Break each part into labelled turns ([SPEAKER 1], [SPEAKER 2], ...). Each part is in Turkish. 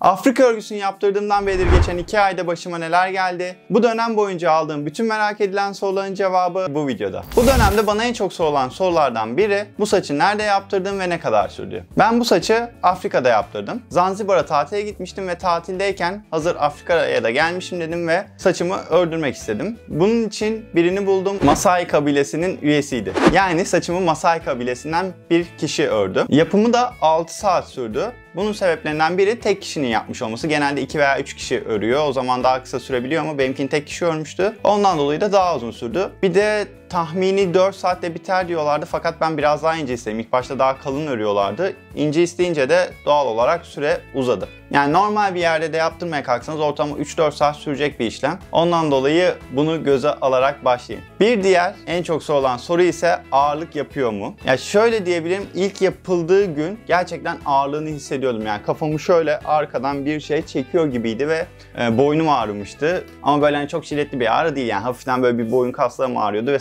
[SPEAKER 1] Afrika örgüsünü yaptırdığımdan beri geçen 2 ayda başıma neler geldi? Bu dönem boyunca aldığım bütün merak edilen soruların cevabı bu videoda. Bu dönemde bana en çok sorulan sorulardan biri bu saçı nerede yaptırdım ve ne kadar sürdü? Ben bu saçı Afrika'da yaptırdım. Zanzibar'a tatile gitmiştim ve tatildeyken hazır Afrika'ya da gelmişim dedim ve saçımı ördürmek istedim. Bunun için birini buldum. Masai kabilesinin üyesiydi. Yani saçımı Masai kabilesinden bir kişi ördü. Yapımı da 6 saat sürdü. Bunun sebeplerinden biri tek kişinin yapmış olması. Genelde 2 veya 3 kişi örüyor. O zaman daha kısa sürebiliyor ama benimkini tek kişi örmüştü. Ondan dolayı da daha uzun sürdü. Bir de tahmini 4 saatte biter diyorlardı fakat ben biraz daha ince istedim. İlk başta daha kalın örüyorlardı. İnce isteyince de doğal olarak süre uzadı. Yani normal bir yerde de yaptırmaya kalksanız ortalama 3-4 saat sürecek bir işlem. Ondan dolayı bunu göze alarak başlayın. Bir diğer en çok sorulan soru ise ağırlık yapıyor mu? Ya şöyle diyebilirim, ilk yapıldığı gün gerçekten ağırlığını hissediyordum. Yani kafamı şöyle arkadan bir şey çekiyor gibiydi ve boynum ağrımıştı. Ama böyle hani çok şiddetli bir ağrı değil, yani hafiften böyle bir boyun kaslarım ağrıyordu ve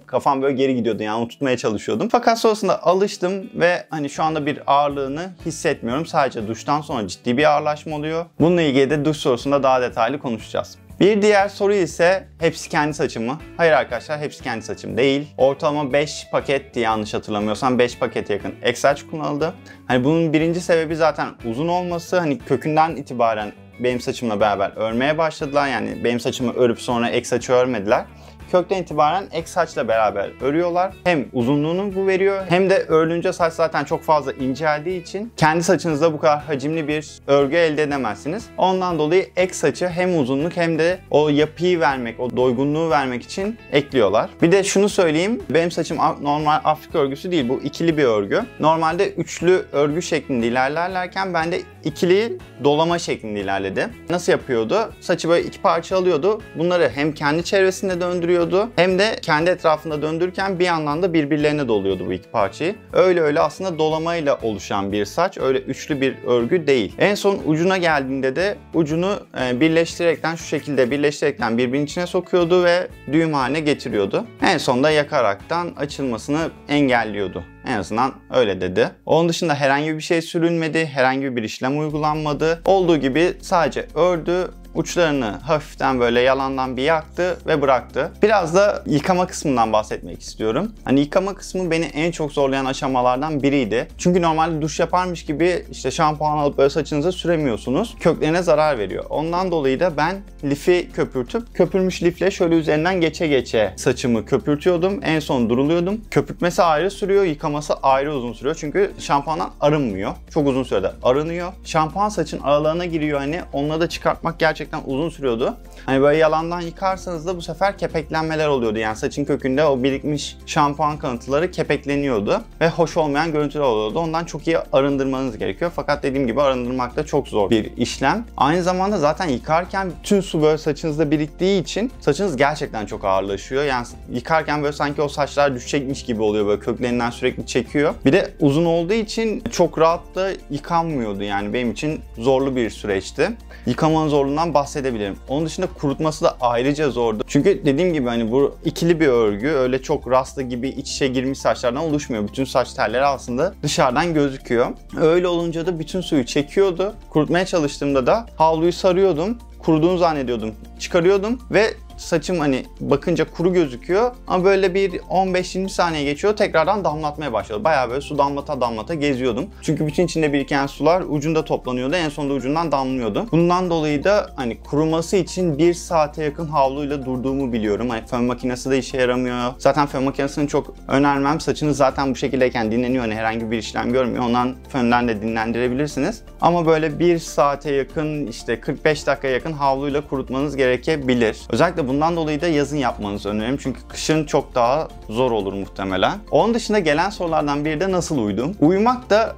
[SPEAKER 1] kafam böyle geri gidiyordu, yani onu tutmaya çalışıyordum. Fakat sonrasında alıştım ve hani şu anda bir ağırlığını hissetmiyorum. Sadece duştan sonra ciddi bir ağırlaşma oluyor. Bununla ilgili de duş sorusunda daha detaylı konuşacağız. Bir diğer soru ise hepsi kendi saçım mı? Hayır arkadaşlar, hepsi kendi saçım değil. Ortalama 5 paket diye yanlış hatırlamıyorsam 5 pakete yakın ek saç kullanıldı. Hani bunun birinci sebebi zaten uzun olması. Hani kökünden itibaren benim saçımla beraber örmeye başladılar. Yani benim saçımı örüp sonra ek saçı örmediler. Kökten itibaren ek saçla beraber örüyorlar. Hem uzunluğunu bu veriyor hem de örülünce saç zaten çok fazla inceldiği için kendi saçınızda bu kadar hacimli bir örgü elde edemezsiniz. Ondan dolayı ek saçı hem uzunluk hem de o yapıyı vermek, o doygunluğu vermek için ekliyorlar. Bir de şunu söyleyeyim, benim saçım normal Afrika örgüsü değil, bu ikili bir örgü. Normalde üçlü örgü şeklinde ilerlerken bende ikili dolama şeklinde ilerledi. Nasıl yapıyordu? Saçı böyle iki parça alıyordu. Bunları hem kendi çevresinde döndürüyordu hem de kendi etrafında döndürürken bir yandan da birbirlerine doluyordu bu iki parçayı. Öyle aslında dolamayla oluşan bir saç. Öyle üçlü bir örgü değil. En son ucuna geldiğinde de ucunu birleştirerekten, şu şekilde birleştirerekten birbirinin içine sokuyordu ve düğüm haline getiriyordu. En sonunda yakaraktan açılmasını engelliyordu. En azından öyle dedi. Onun dışında herhangi bir şey sürülmedi, herhangi bir işlem uygulanmadı. Olduğu gibi sadece ördü, uçlarını hafiften böyle yalandan bir yaktı ve bıraktı. Biraz da yıkama kısmından bahsetmek istiyorum. Hani yıkama kısmı beni en çok zorlayan aşamalardan biriydi. Çünkü normalde duş yaparmış gibi işte şampuan alıp böyle saçınıza süremiyorsunuz. Köklerine zarar veriyor. Ondan dolayı da ben lifi köpürtüp köpürmüş lifle şöyle üzerinden geçe saçımı köpürtüyordum. En son duruluyordum. Köpürtmesi ayrı sürüyor, yıkaması ayrı uzun sürüyor. Çünkü şampuandan arınmıyor. Çok uzun sürede arınıyor. Şampuan saçın aralarına giriyor, hani onları da çıkartmak gerçekten uzun sürüyordu. Hani böyle yalandan yıkarsanız da bu sefer kepeklenmeler oluyordu. Yani saçın kökünde o birikmiş şampuan kalıntıları kepekleniyordu ve hoş olmayan görüntüler oluyordu. Ondan çok iyi arındırmanız gerekiyor. Fakat dediğim gibi arındırmak da çok zor bir işlem. Aynı zamanda zaten yıkarken bütün su böyle saçınızda biriktiği için saçınız gerçekten çok ağırlaşıyor. Yani yıkarken böyle sanki o saçlar düşecekmiş gibi oluyor. Böyle köklerinden sürekli çekiyor. Bir de uzun olduğu için çok rahat da yıkanmıyordu. Yani benim için zorlu bir süreçti. Yıkamanın zorluğundan bahsedebilirim. Onun dışında kurutması da ayrıca zordu. Çünkü dediğim gibi hani bu ikili bir örgü, öyle çok rasta gibi iç içe girmiş saçlardan oluşmuyor. Bütün saç telleri aslında dışarıdan gözüküyor. Öyle olunca da bütün suyu çekiyordu. Kurutmaya çalıştığımda da havluyu sarıyordum. Kuruduğunu zannediyordum. Çıkarıyordum ve saçım hani bakınca kuru gözüküyor ama böyle bir 15-20 saniye geçiyor, tekrardan damlatmaya başladı. Bayağı böyle su damlata geziyordum. Çünkü bütün içinde biriken sular ucunda toplanıyordu. En sonunda ucundan damlıyordu. Bundan dolayı da hani kuruması için 1 saate yakın havluyla durduğumu biliyorum. Hani fön makinesi de işe yaramıyor. Zaten fön makinesini çok önermem. Saçınız zaten bu şekildeyken dinleniyor. Hani herhangi bir işlem görmüyor. Ondan fönden de dinlendirebilirsiniz. Ama böyle 1 saate yakın, işte 45 dakikaya yakın havluyla kurutmanız gerekebilir. Özellikle bundan dolayı da yazın yapmanızı öneririm. Çünkü kışın çok daha zor olur muhtemelen. Onun dışında gelen sorulardan biri de nasıl uyudum? Uyumak da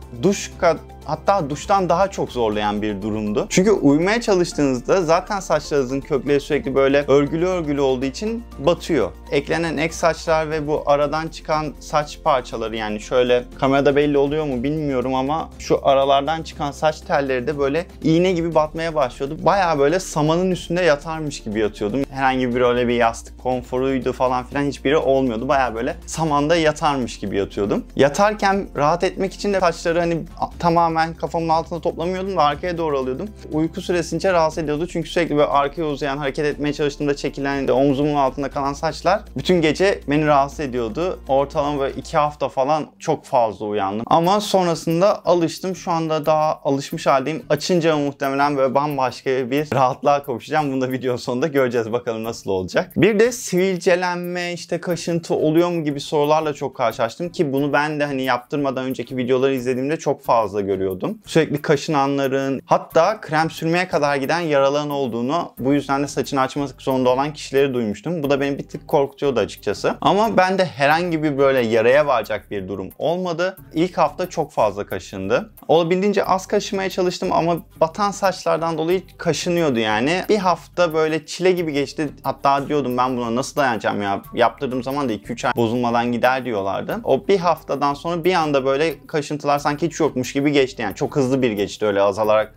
[SPEAKER 1] hatta duştan daha çok zorlayan bir durumdu. Çünkü uyumaya çalıştığınızda zaten saçlarınızın kökleri sürekli böyle örgülü olduğu için batıyor. Eklenen ek saçlar ve bu aradan çıkan saç parçaları, yani şöyle kamerada belli oluyor mu bilmiyorum ama şu aralardan çıkan saç telleri de böyle iğne gibi batmaya başlıyordu. Bayağı böyle samanın üstünde yatarmış gibi yatıyordum. Herhangi bir öyle bir yastık konforuydu falan filan hiçbiri olmuyordu. Bayağı böyle samanda yatarmış gibi yatıyordum. Yatarken rahat etmek için de saçları hani tamamen ben kafamın altına toplamıyordum da arkaya doğru alıyordum. Uyku süresince rahatsız ediyordu çünkü sürekli böyle arkaya uzayan, hareket etmeye çalıştığımda çekilen, omzumun altında kalan saçlar bütün gece beni rahatsız ediyordu. Ortalama böyle 2 hafta falan çok fazla uyandım. Ama sonrasında alıştım. Şu anda daha alışmış haldeyim. Açınca muhtemelen böyle bambaşka bir rahatlığa kavuşacağım. Bunu da video sonunda göreceğiz. Bakalım nasıl olacak. Bir de sivilcelenme, işte kaşıntı oluyor mu gibi sorularla çok karşılaştım ki bunu ben de hani yaptırmadan önceki videoları izlediğimde çok fazla görüyordum. Sürekli kaşınanların, hatta krem sürmeye kadar giden yaraların olduğunu, bu yüzden de saçını açmak zorunda olan kişileri duymuştum. Bu da beni bir tık korkutuyordu açıkçası. Ama bende herhangi bir böyle yaraya varacak bir durum olmadı. İlk hafta çok fazla kaşındı. Olabildiğince az kaşımaya çalıştım ama batan saçlardan dolayı kaşınıyordu yani. Bir hafta böyle çile gibi geçti. Hatta diyordum ben buna nasıl dayanacağım ya. Yaptırdığım zaman da 2-3 ay bozulmadan gider diyorlardı. O bir haftadan sonra bir anda böyle kaşıntılar sanki hiç yokmuş gibi geçti. Yani çok hızlı bir geçti, öyle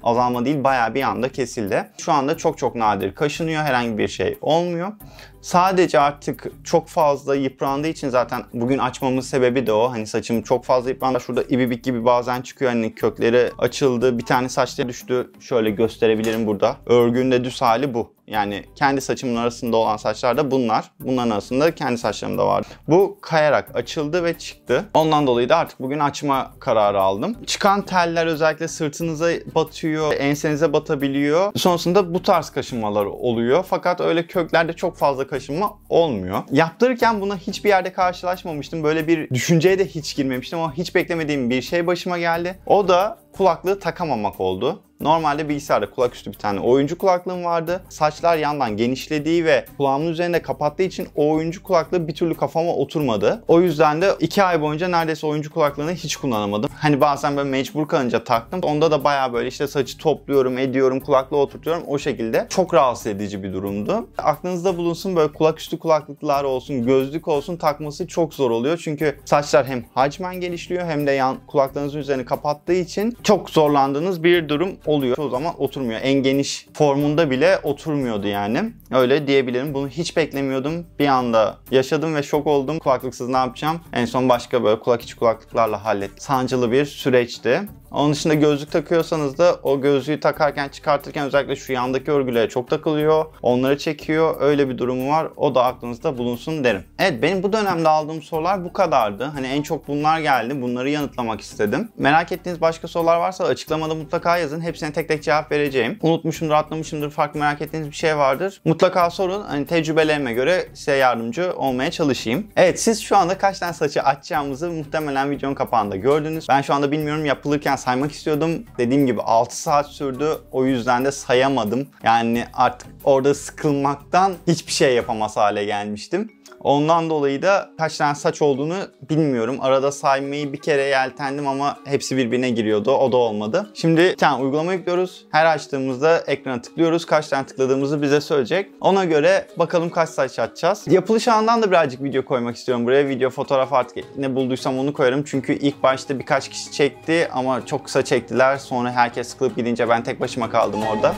[SPEAKER 1] azalma değil, bayağı bir anda kesildi. Şu anda çok nadir kaşınıyor, herhangi bir şey olmuyor. Sadece artık çok fazla yıprandığı için, zaten bugün açmamın sebebi de o. Hani saçım çok fazla yıprandı. Şurada ibibik gibi bazen çıkıyor. Hani kökleri açıldı. Bir tane saçta düştü. Şöyle gösterebilirim burada. Örgünün de düz hali bu. Yani kendi saçımın arasında olan saçlar da bunlar. Bunların arasında kendi saçlarım da vardı. Bu kayarak açıldı ve çıktı. Ondan dolayı da artık bugün açma kararı aldım. Çıkan teller özellikle sırtınıza batıyor, ensenize batabiliyor. Sonrasında bu tarz kaşınmalar oluyor. Fakat öyle köklerde çok fazla kaşınma olmuyor. Yaptırırken buna hiçbir yerde karşılaşmamıştım. Böyle bir düşünceye de hiç girmemiştim ama hiç beklemediğim bir şey başıma geldi. O da kulaklığı takamamak oldu. Normalde bilgisayarda kulaküstü bir tane oyuncu kulaklığım vardı. Saçlar yandan genişlediği ve kulağımın üzerinde kapattığı için o oyuncu kulaklığı bir türlü kafama oturmadı. O yüzden de 2 ay boyunca neredeyse oyuncu kulaklığını hiç kullanamadım. Hani bazen böyle mecbur kalınca taktım. Onda da bayağı böyle işte saçı topluyorum, ediyorum, kulaklığı oturtuyorum. O şekilde çok rahatsız edici bir durumdu. Aklınızda bulunsun, böyle kulaküstü kulaklıklar olsun, gözlük olsun, takması çok zor oluyor. Çünkü saçlar hem hacmen genişliyor hem de yan kulaklarınızın üzerini kapattığı için çok zorlandığınız bir durum oluyor. Çoğu zaman oturmuyor. En geniş formunda bile oturmuyordu yani. Öyle diyebilirim. Bunu hiç beklemiyordum. Bir anda yaşadım ve şok oldum. Kulaklıksız ne yapacağım? En son başka böyle kulak içi kulaklıklarla hallettim. Sancılı bir süreçti. Onun dışında gözlük takıyorsanız da o gözlüğü takarken, çıkartırken özellikle şu yandaki örgülere çok takılıyor. Onları çekiyor. Öyle bir durumu var. O da aklınızda bulunsun derim. Evet, benim bu dönemde aldığım sorular bu kadardı. Hani en çok bunlar geldi. Bunları yanıtlamak istedim. Merak ettiğiniz başka sorular varsa açıklamada mutlaka yazın. Hepsine tek tek cevap vereceğim. Unutmuşumdur, atlamışımdır, farklı merak ettiğiniz bir şey vardır. Mutlaka sorun. Hani tecrübelerime göre size yardımcı olmaya çalışayım. Evet, siz şu anda kaç tane saçı açacağımızı muhtemelen videonun kapağında gördünüz. Ben şu anda bilmiyorum, yapılırken saymak istiyordum. Dediğim gibi 6 saat sürdü. O yüzden de sayamadım. Yani artık orada sıkılmaktan hiçbir şey yapamaz hale gelmiştim. Ondan dolayı da kaç tane saç olduğunu bilmiyorum. Arada saymayı bir kere yeltendim ama hepsi birbirine giriyordu. O da olmadı. Şimdi bir tane uygulama yüklüyoruz. Her açtığımızda ekrana tıklıyoruz. Kaç tane tıkladığımızı bize söyleyecek. Ona göre bakalım kaç saç açacağız. Yapılış anından da birazcık video koymak istiyorum buraya. Video, fotoğraf, artık ne bulduysam onu koyarım. Çünkü ilk başta birkaç kişi çekti ama çok kısa çektiler. Sonra herkes sıkılıp gidince ben tek başıma kaldım orada.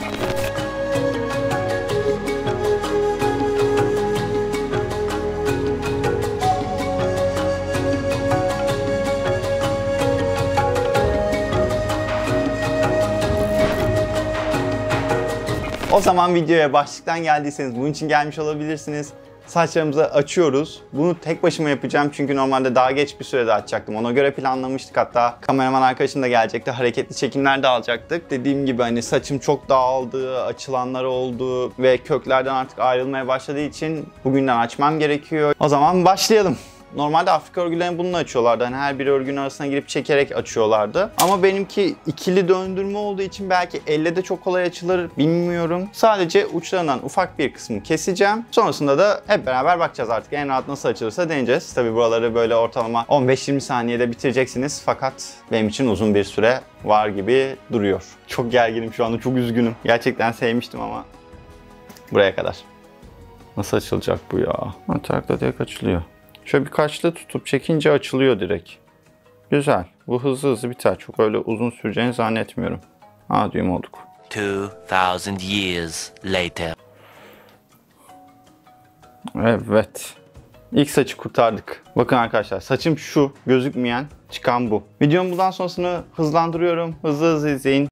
[SPEAKER 1] O zaman videoya başlıktan geldiyseniz bunun için gelmiş olabilirsiniz. Saçlarımızı açıyoruz. Bunu tek başıma yapacağım çünkü normalde daha geç bir sürede açacaktım. Ona göre planlamıştık. Hatta kameraman arkadaşım da gelecekti. Hareketli çekimler de alacaktık. Dediğim gibi hani saçım çok dağıldı, açılanlar oldu ve köklerden artık ayrılmaya başladığı için bugünden açmam gerekiyor. O zaman başlayalım. Normalde Afrika örgülerini bununla açıyorlardı. Hani her bir örgünün arasına girip çekerek açıyorlardı. Ama benimki ikili döndürme olduğu için belki elle de çok kolay açılır, bilmiyorum. Sadece uçlarından ufak bir kısmı keseceğim. Sonrasında da hep beraber bakacağız artık. En rahat nasıl açılırsa deneyeceğiz. Tabii buraları böyle ortalama 15-20 saniyede bitireceksiniz. Fakat benim için uzun bir süre var gibi duruyor. Çok gerginim şu anda, çok üzgünüm. Gerçekten sevmiştim ama buraya kadar. Nasıl açılacak bu ya? Takla direkt açılıyor. Şöyle birkaçlı tutup çekince açılıyor direkt. Güzel. Bu hızlı biter. Çok öyle uzun süreceğini zannetmiyorum. Düğüm olduk.
[SPEAKER 2] 2000 years later.
[SPEAKER 1] Evet. İlk saçı kurtardık. Bakın arkadaşlar, saçım şu gözükmeyen, çıkan bu. Videomu bundan sonrasını hızlandırıyorum. Hızlı hızlı izleyin.